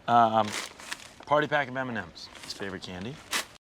Party pack of M&Ms. His favorite candy.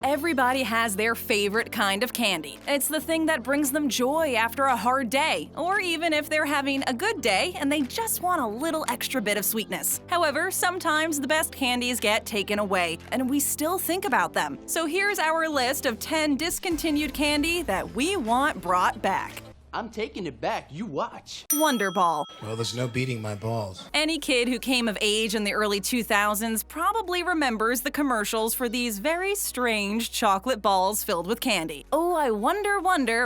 Everybody has their favorite kind of candy. It's the thing that brings them joy after a hard day, or even if they're having a good day and they just want a little extra bit of sweetness. However, sometimes the best candies get taken away, and we still think about them. So here's our list of 10 discontinued candy that we want brought back. I'm taking it back, you watch. Wonder Ball. Well, there's no beating my balls. Any kid who came of age in the early 2000s probably remembers the commercials for these very strange chocolate balls filled with candy. Oh, I wonder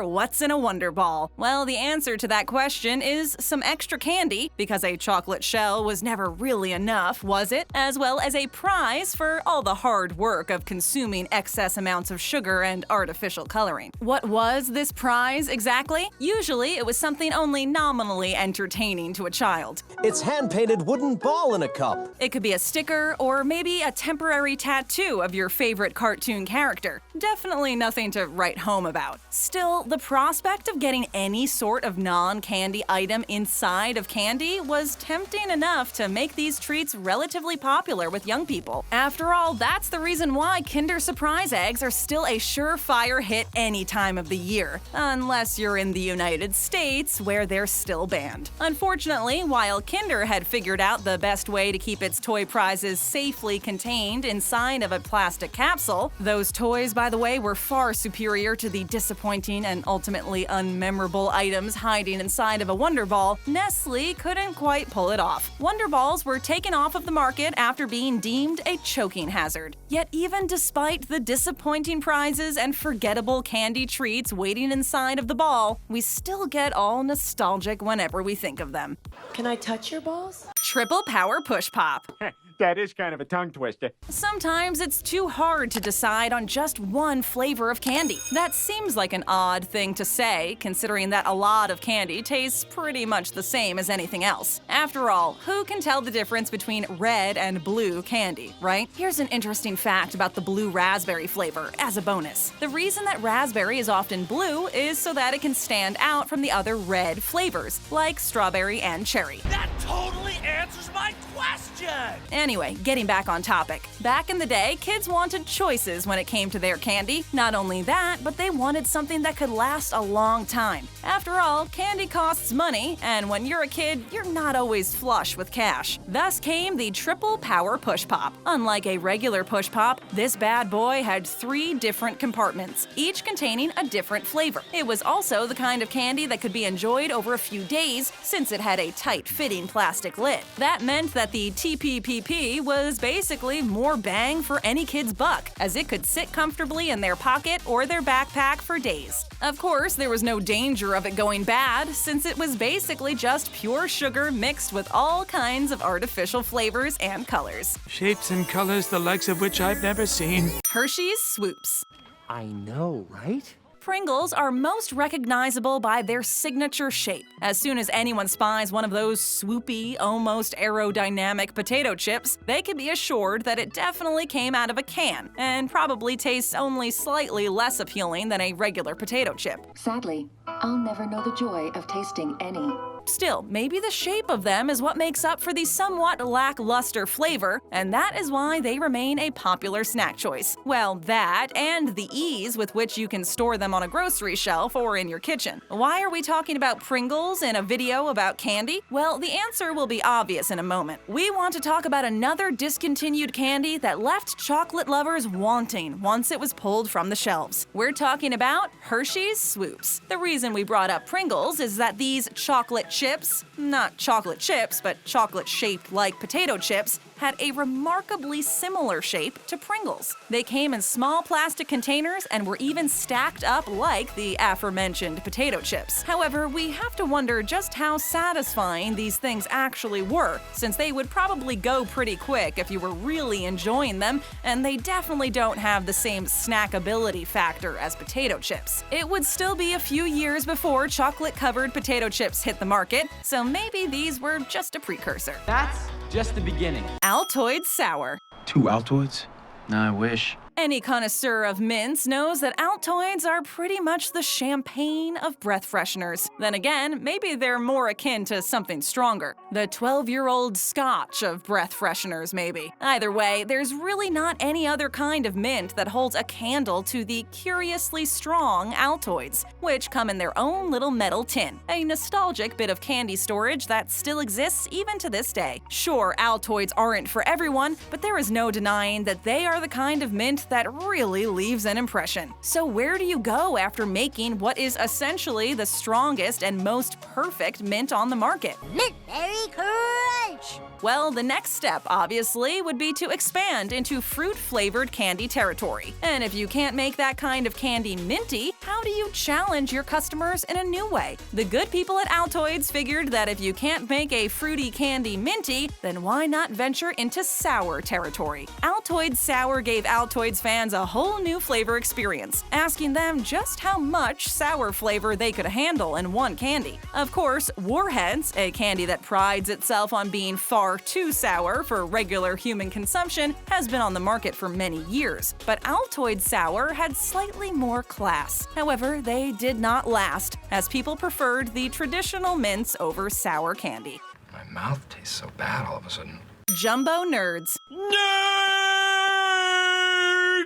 what's in a Wonder Ball? Well, the answer to that question is some extra candy, because a chocolate shell was never really enough, was it? As well as a prize for all the hard work of consuming excess amounts of sugar and artificial coloring. What was this prize exactly? Usually, it was something only nominally entertaining to a child. It's hand-painted wooden ball in a cup. It could be a sticker or maybe a temporary tattoo of your favorite cartoon character. Definitely nothing to write home about. Still, the prospect of getting any sort of non-candy item inside of candy was tempting enough to make these treats relatively popular with young people. After all, that's the reason why Kinder Surprise eggs are still a surefire hit any time of the year. Unless you're in the United States, where they're still banned. Unfortunately, while Kinder had figured out the best way to keep its toy prizes safely contained inside of a plastic capsule, those toys, by the way, were far superior to the disappointing and ultimately unmemorable items hiding inside of a Wonder Ball, Nestle couldn't quite pull it off. Wonder Balls were taken off of the market after being deemed a choking hazard. Yet even despite the disappointing prizes and forgettable candy treats waiting inside of the ball, we still get all nostalgic whenever we think of them. Can I touch your balls? Triple Power Push Pop. That is kind of a tongue twister. Sometimes it's too hard to decide on just one flavor of candy. That seems like an odd thing to say, considering that a lot of candy tastes pretty much the same as anything else. After all, who can tell the difference between red and blue candy, right? Here's an interesting fact about the blue raspberry flavor, as a bonus. The reason that raspberry is often blue is so that it can stand out from the other red flavors, like strawberry and cherry. That totally answers my question! Anyway, getting back on topic. Back in the day, kids wanted choices when it came to their candy. Not only that, but they wanted something that could last a long time. After all, candy costs money, and when you're a kid, you're not always flush with cash. Thus came the Triple Power Push Pop. Unlike a regular push pop, this bad boy had 3 different compartments, each containing a different flavor. It was also the kind of candy that could be enjoyed over a few days, since it had a tight-fitting plastic lid. That meant that the TPPP was basically more bang for any kid's buck, as it could sit comfortably in their pocket or their backpack for days. Of course, there was no danger of it going bad, since it was basically just pure sugar mixed with all kinds of artificial flavors and colors. Shapes and colors the likes of which I've never seen. Hershey's Swoops. I know, right? Pringles are most recognizable by their signature shape. As soon as anyone spies one of those swoopy, almost aerodynamic potato chips, they can be assured that it definitely came out of a can, and probably tastes only slightly less appealing than a regular potato chip. Sadly, I'll never know the joy of tasting any. Still, maybe the shape of them is what makes up for the somewhat lackluster flavor, and that is why they remain a popular snack choice. Well, that and the ease with which you can store them on a grocery shelf or in your kitchen. Why are we talking about Pringles in a video about candy? Well, the answer will be obvious in a moment. We want to talk about another discontinued candy that left chocolate lovers wanting once it was pulled from the shelves. We're talking about Hershey's Swoops. The reason we brought up Pringles is that these chocolate chips, not chocolate chips, but chocolate-shaped like potato chips, had a remarkably similar shape to Pringles. They came in small plastic containers and were even stacked up like the aforementioned potato chips. However, we have to wonder just how satisfying these things actually were, since they would probably go pretty quick if you were really enjoying them, and they definitely don't have the same snackability factor as potato chips. It would still be a few years before chocolate-covered potato chips hit the market, so maybe these were just a precursor. That's just the beginning. Altoids Sour. 2 Altoids? No, I wish. Any connoisseur of mints knows that Altoids are pretty much the champagne of breath fresheners. Then again, maybe they're more akin to something stronger. The 12-year-old scotch of breath fresheners, maybe. Either way, there's really not any other kind of mint that holds a candle to the curiously strong Altoids, which come in their own little metal tin, a nostalgic bit of candy storage that still exists even to this day. Sure, Altoids aren't for everyone, but there is no denying that they are the kind of mint that really leaves an impression. So where do you go after making what is essentially the strongest and most perfect mint on the market? Mint Berry Crunch! Well, the next step, obviously, would be to expand into fruit-flavored candy territory. And if you can't make that kind of candy minty, how do you challenge your customers in a new way? The good people at Altoids figured that if you can't make a fruity candy minty, then why not venture into sour territory? Altoids Sour gave Altoids fans a whole new flavor experience, asking them just how much sour flavor they could handle in one candy. Of course, Warheads, a candy that prides itself on being far too sour for regular human consumption, has been on the market for many years, but Altoids Sour had slightly more class. However, they did not last, as people preferred the traditional mints over sour candy. My mouth tastes so bad all of a sudden. Jumbo Nerds.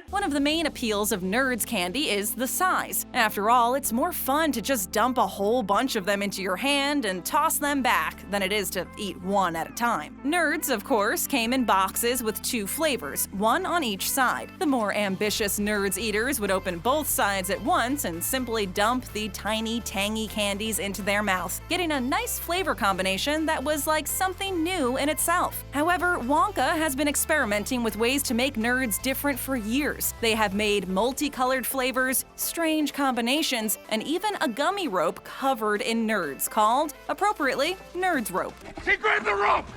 One of the main appeals of Nerds candy is the size. After all, it's more fun to just dump a whole bunch of them into your hand and toss them back than it is to eat one at a time. Nerds, of course, came in boxes with 2 flavors, one on each side. The more ambitious Nerds eaters would open both sides at once and simply dump the tiny, tangy candies into their mouth, getting a nice flavor combination that was like something new in itself. However, Wonka has been experimenting with ways to make Nerds different for years. They have made multicolored flavors, strange combinations, and even a gummy rope covered in Nerds called, appropriately, Nerds Rope. Hey, grab the rope!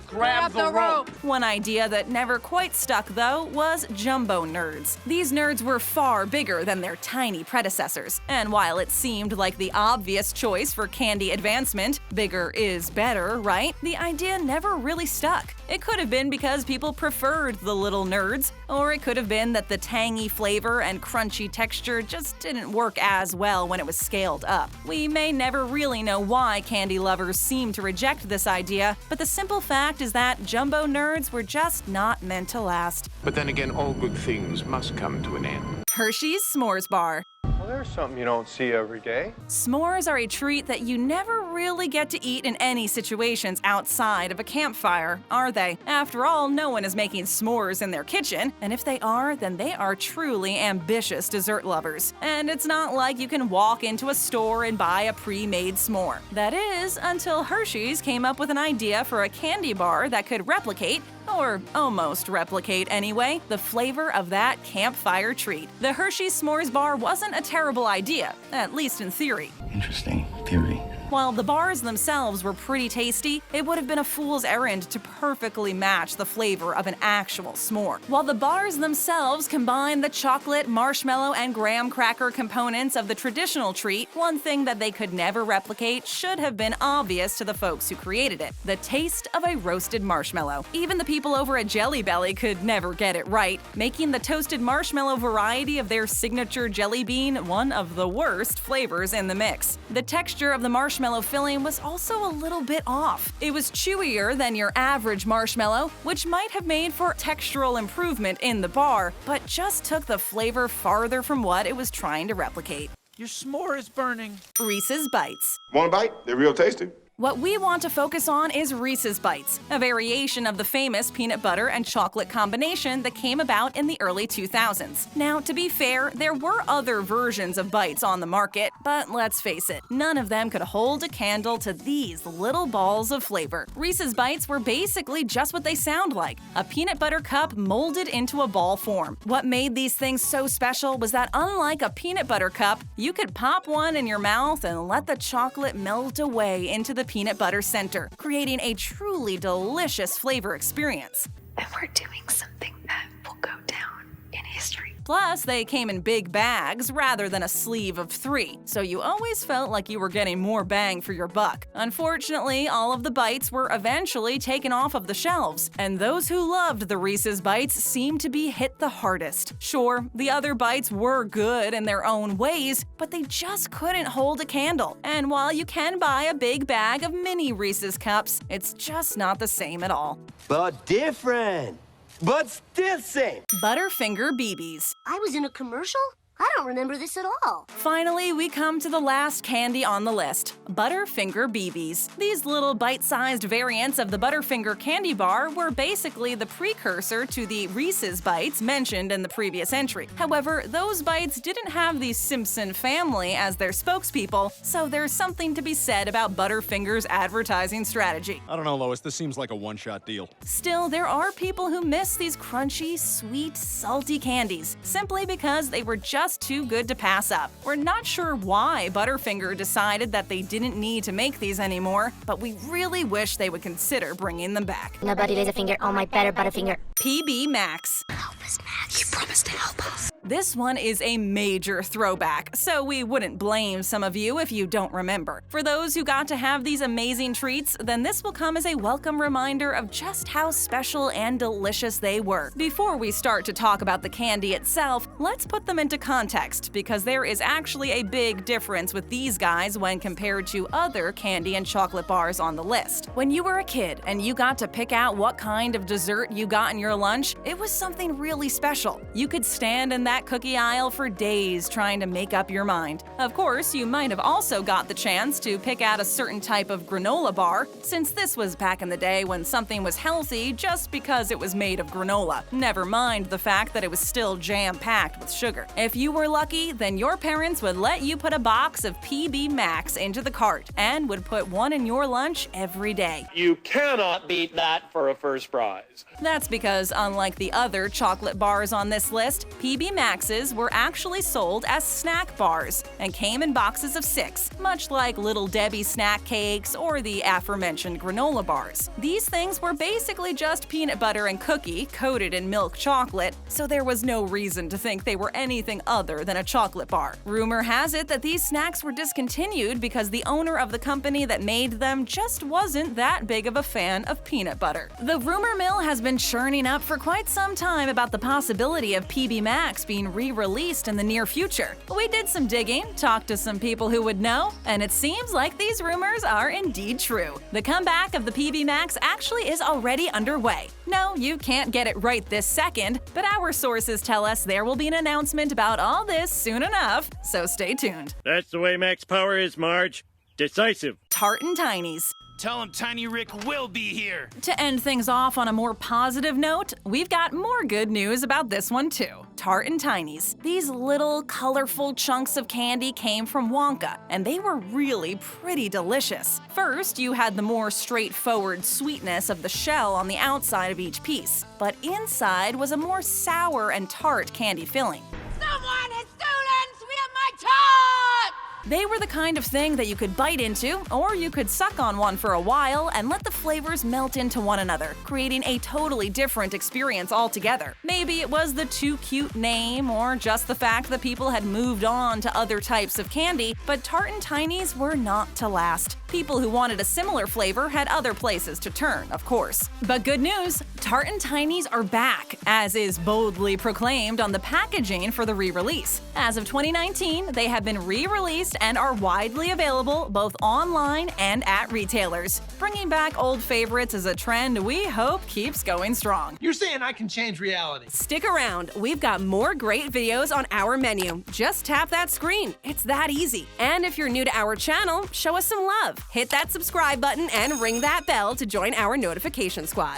Grab the rope! One idea that never quite stuck, though, was Jumbo Nerds. These nerds were far bigger than their tiny predecessors, and while it seemed like the obvious choice for candy advancement, bigger is better, right? The idea never really stuck. It could have been because people preferred the little nerds, or it could have been that the tangy flavor and crunchy texture just didn't work as well when it was scaled up. We may never really know why candy lovers seem to reject this idea, but the simple fact is that Jumbo Nerds were just not meant to last. But then again, all good things must come to an end. Hershey's S'mores Bar. Well, there's something you don't see every day. S'mores are a treat that you never really get to eat in any situations outside of a campfire, are they? After all, no one is making s'mores in their kitchen, and if they are, then they are truly ambitious dessert lovers. And it's not like you can walk into a store and buy a pre-made s'more. That is, until Hershey's came up with an idea for a candy bar that could replicate, or almost replicate anyway, the flavor of that campfire treat. The Hershey's S'mores Bar wasn't a terrible idea, at least in theory. Interesting theory. While the bars themselves were pretty tasty, it would have been a fool's errand to perfectly match the flavor of an actual s'more. While the bars themselves combine the chocolate, marshmallow, and graham cracker components of the traditional treat, one thing that they could never replicate should have been obvious to the folks who created it: the taste of a roasted marshmallow. Even the people over at Jelly Belly could never get it right, making the toasted marshmallow variety of their signature jelly bean one of the worst flavors in the mix. The texture of the marshmallow filling was also a little bit off. It was chewier than your average marshmallow, which might have made for textural improvement in the bar, but just took the flavor farther from what it was trying to replicate. Your s'more is burning. Reese's Bites. Want a bite? They're real tasty. What we want to focus on is Reese's Bites, a variation of the famous peanut butter and chocolate combination that came about in the early 2000s. Now, to be fair, there were other versions of Bites on the market, but let's face it, none of them could hold a candle to these little balls of flavor. Reese's Bites were basically just what they sound like: a peanut butter cup molded into a ball form. What made these things so special was that unlike a peanut butter cup, you could pop one in your mouth and let the chocolate melt away into the peanut butter center, creating a truly delicious flavor experience. And we're doing something that will go down in history. Plus, they came in big bags rather than a sleeve of 3, so you always felt like you were getting more bang for your buck. Unfortunately, all of the bites were eventually taken off of the shelves, and those who loved the Reese's Bites seemed to be hit the hardest. Sure, the other bites were good in their own ways, but they just couldn't hold a candle. And while you can buy a big bag of mini Reese's cups, it's just not the same at all. But different. But still same. Butterfinger BBs. I was in a commercial? I don't remember this at all. Finally, we come to the last candy on the list, Butterfinger BBs. These little bite-sized variants of the Butterfinger candy bar were basically the precursor to the Reese's Bites mentioned in the previous entry. However, those bites didn't have the Simpson family as their spokespeople, so there's something to be said about Butterfinger's advertising strategy. I don't know, Lois, this seems like a one-shot deal. Still, there are people who miss these crunchy, sweet, salty candies, simply because they were just too good to pass up. We're not sure why Butterfinger decided that they didn't need to make these anymore, but we really wish they would consider bringing them back. Nobody lays a finger on my better Butterfinger. PB Max. Help us, Max. You promised to help us. This one is a major throwback, so we wouldn't blame some of you if you don't remember. For those who got to have these amazing treats, then this will come as a welcome reminder of just how special and delicious they were. Before we start to talk about the candy itself, let's put them into context, because there is actually a big difference with these guys when compared to other candy and chocolate bars on the list. When you were a kid and you got to pick out what kind of dessert you got in your lunch, it was something really special. You could stand in that cookie aisle for days trying to make up your mind. Of course, you might have also got the chance to pick out a certain type of granola bar, since this was back in the day when something was healthy just because it was made of granola, never mind the fact that it was still jam-packed with sugar. If you were lucky, then your parents would let you put a box of PB Max into the cart and would put one in your lunch every day. You cannot beat that for a first prize. That's because, unlike the other chocolate bars on this list, PB Maxes were actually sold as snack bars and came in boxes of 6, much like Little Debbie snack cakes or the aforementioned granola bars. These things were basically just peanut butter and cookie coated in milk chocolate, so there was no reason to think they were anything other than a chocolate bar. Rumor has it that these snacks were discontinued because the owner of the company that made them just wasn't that big of a fan of peanut butter. The rumor mill has been churning up for quite some time about the possibility of PB Max being re-released in the near future. We did some digging, talked to some people who would know, and it seems like these rumors are indeed true. The comeback of the PB Max actually is already underway. No, you can't get it right this second, but our sources tell us there will be an announcement about all this soon enough, so stay tuned. That's the way Max Power is, Marge. Decisive. Tart and Tinies. Tell him Tiny Rick will be here. To end things off on a more positive note, we've got more good news about this one too. Tart and Tinies. These little, colorful chunks of candy came from Wonka, and they were really pretty delicious. First, you had the more straightforward sweetness of the shell on the outside of each piece, but inside was a more sour and tart candy filling. Someone has stolen sweet of my Tart! They were the kind of thing that you could bite into, or you could suck on one for a while and let the flavors melt into one another, creating a totally different experience altogether. Maybe it was the too cute name, or just the fact that people had moved on to other types of candy, but Tart and Tinies were not to last. People who wanted a similar flavor had other places to turn, of course. But good news, Tart and Tinies are back, as is boldly proclaimed on the packaging for the re-release. As of 2019, they have been re-released and are widely available both online and at retailers. Bringing back old favorites is a trend we hope keeps going strong. You're saying I can change reality. Stick around, we've got more great videos on our menu. Just tap that screen, it's that easy. And if you're new to our channel, show us some love. Hit that subscribe button and ring that bell to join our notification squad.